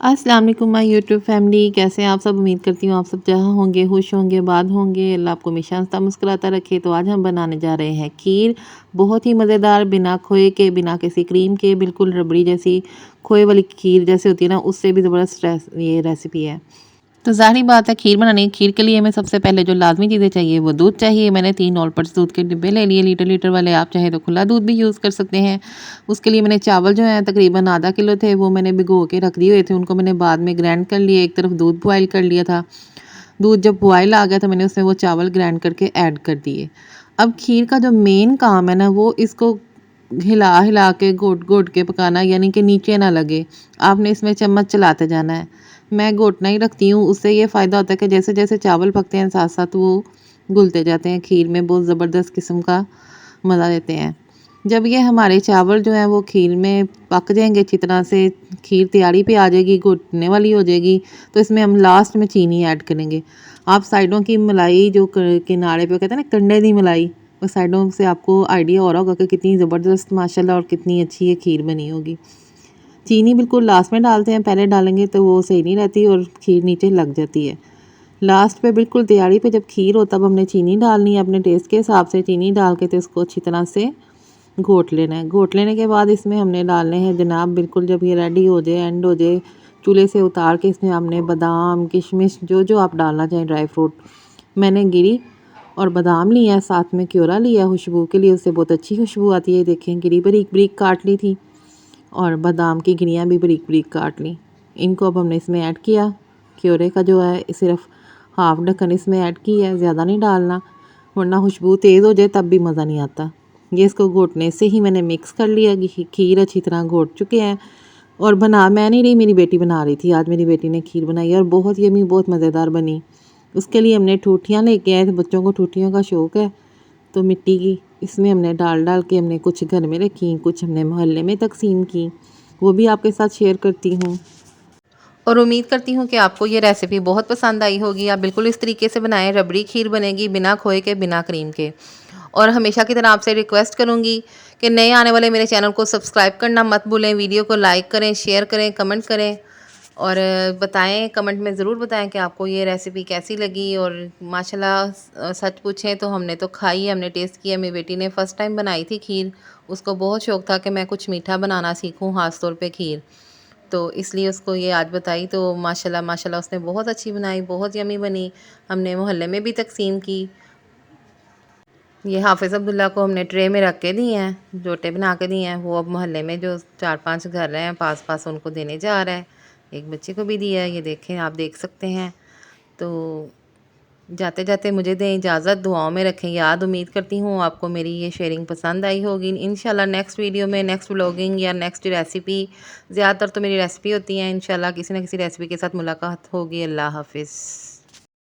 अस्सलाम वालेकुम my YouTube family, कैसे हैं आप सब। उम्मीद करती हूँ आप सब जहाँ होंगे खुश होंगे, बाद होंगे। अल्लाह आपको हमेशा हंसता मुस्कुराता रखे। तो आज हम बनाने जा रहे हैं खीर, बहुत ही मज़ेदार, बिना खोए के, बिना किसी क्रीम के, बिल्कुल रबड़ी जैसी, खोए वाली खीर जैसे होती है ना, उससे भी ज़बरदस्त ये रेसिपी है। तो ज़ाहिर बात है, खीर बनानी है। खीर के लिए हमें सबसे पहले जो लाज़मी चीज़ें चाहिए वो दूध चाहिए। मैंने 3 ऑल पर्स दूध के डिब्बे ले लिए, लीटर वाले। आप चाहे तो खुला दूध भी यूज़ कर सकते हैं। उसके लिए मैंने चावल जो हैं तकरीबन आधा किलो थे, वो मैंने भिगो के रख दिए हुए थे। उनको मैंने बाद में ग्राइंड कर लिए। एक तरफ दूध बॉयल कर लिया था। दूध जब बॉयल आ गया तो मैंने उसमें वो चावल ग्राइंड करके ऐड कर दिए। अब खीर का जो मेन काम है ना, वो इसको हिला हिला के घोट घोट के पकाना, यानी कि नीचे ना लगे। आपने इसमें चम्मच चलाते जाना है। मैं घोटना ही रखती हूँ, उससे ये फ़ायदा होता है कि जैसे जैसे चावल पकते हैं साथ साथ वो घुलते जाते हैं। खीर में बहुत ज़बरदस्त किस्म का मज़ा देते हैं। जब ये हमारे चावल जो हैं वो खीर में पक जाएंगे अच्छी तरह से, खीर तैयारी पे आ जाएगी, घुटने वाली हो जाएगी, तो इसमें हम लास्ट में चीनी ऐड करेंगे। आप साइडों की मलाई जो किनारे पे कहते हैं ना, कंडे दी मलाई, वो साइडों से आपको आइडिया हो रहा होगा कि कितनी ज़बरदस्त माशाल्लाह और कितनी अच्छी ये खीर बनी होगी। चीनी बिल्कुल लास्ट में डालते हैं, पहले डालेंगे तो वो सही नहीं रहती और खीर नीचे लग जाती है। लास्ट पे बिल्कुल तैयारी पे जब खीर हो तब हमने चीनी डालनी है, अपने टेस्ट के हिसाब से चीनी डाल के तो इसको अच्छी तरह से घोट लेना है। घोट लेने के बाद इसमें हमने डालने हैं जनाब, बिल्कुल जब ये रेडी हो जाए, एंड हो जाए, चूल्हे से उतार के इसमें हमने बादाम, किशमिश, जो जो आप डालना चाहें ड्राई फ्रूट, मैंने गिरी और बादाम लिया है, साथ में क्योरा लिया खुशबू के लिए, उससे बहुत अच्छी खुशबू आती है। देखें, गिरी बारीक बारीक काट ली थी और बादाम की गिरियाँ भी बारीक बारीक काट ली। इनको अब हमने इसमें ऐड किया। क्योरे का जो है सिर्फ हाफ ढक्कन इसमें ऐड किया है, ज़्यादा नहीं डालना, वरना खुशबू तेज़ हो जाए तब भी मज़ा नहीं आता। ये इसको घोटने से ही मैंने मिक्स कर लिया कि खीर अच्छी तरह घोट चुके हैं। और बना मैं नहीं रही, मेरी बेटी बना रही थी। आज मेरी बेटी ने खीर बनाई और बहुत यमी, बहुत मज़ेदार बनी। उसके लिए हमने ठूठियाँ लेके आए थे, बच्चों को ठूठियों का शौक़ है, तो मिट्टी की, इसमें हमने डाल डाल के हमने कुछ घर में रखी, कुछ हमने मोहल्ले में तकसीम की, वो भी आपके साथ शेयर करती हूँ। और उम्मीद करती हूँ कि आपको ये रेसिपी बहुत पसंद आई होगी। आप बिल्कुल इस तरीके से बनाएं, रबड़ी खीर बनेगी बिना खोए के, बिना क्रीम के। और हमेशा की तरह आपसे रिक्वेस्ट करूँगी कि नए आने वाले मेरे चैनल को सब्सक्राइब करना मत भूलें। वीडियो को लाइक करें, शेयर करें, कमेंट करें और बताएं, कमेंट में ज़रूर बताएं कि आपको ये रेसिपी कैसी लगी। और माशाल्लाह सच पूछें तो हमने तो खाई है, हमने टेस्ट किया। मेरी बेटी ने फ़र्स्ट टाइम बनाई थी खीर, उसको बहुत शौक़ था कि मैं कुछ मीठा बनाना सीखूं, ख़ास तौर पे खीर, तो इसलिए उसको ये आज बताई। तो माशाल्लाह माशाल्लाह उसने बहुत अच्छी बनाई, बहुत यमी बनी। हमने मोहल्ले में भी तकसीम की। ये हाफिज़ अब्दुल्ला को हमने ट्रे में रख के दिए हैं, जोटे बना के दिए हैं। वो अब मोहल्ले में जो 4-5 घर हैं पास पास, उनको देने जा रहा है। एक बच्चे को भी दिया है, ये देखें, आप देख सकते हैं। तो जाते जाते मुझे दें इजाज़त, दुआओं में रखें याद। उम्मीद करती हूँ आपको मेरी ये शेयरिंग पसंद आई होगी। इंशाल्लाह नेक्स्ट वीडियो में, नेक्स्ट व्लॉगिंग या नेक्स्ट रेसिपी, ज़्यादातर तो मेरी रेसिपी होती हैं, इंशाल्लाह किसी न किसी रेसिपी के साथ मुलाकात होगी। अल्लाह हाफिज़।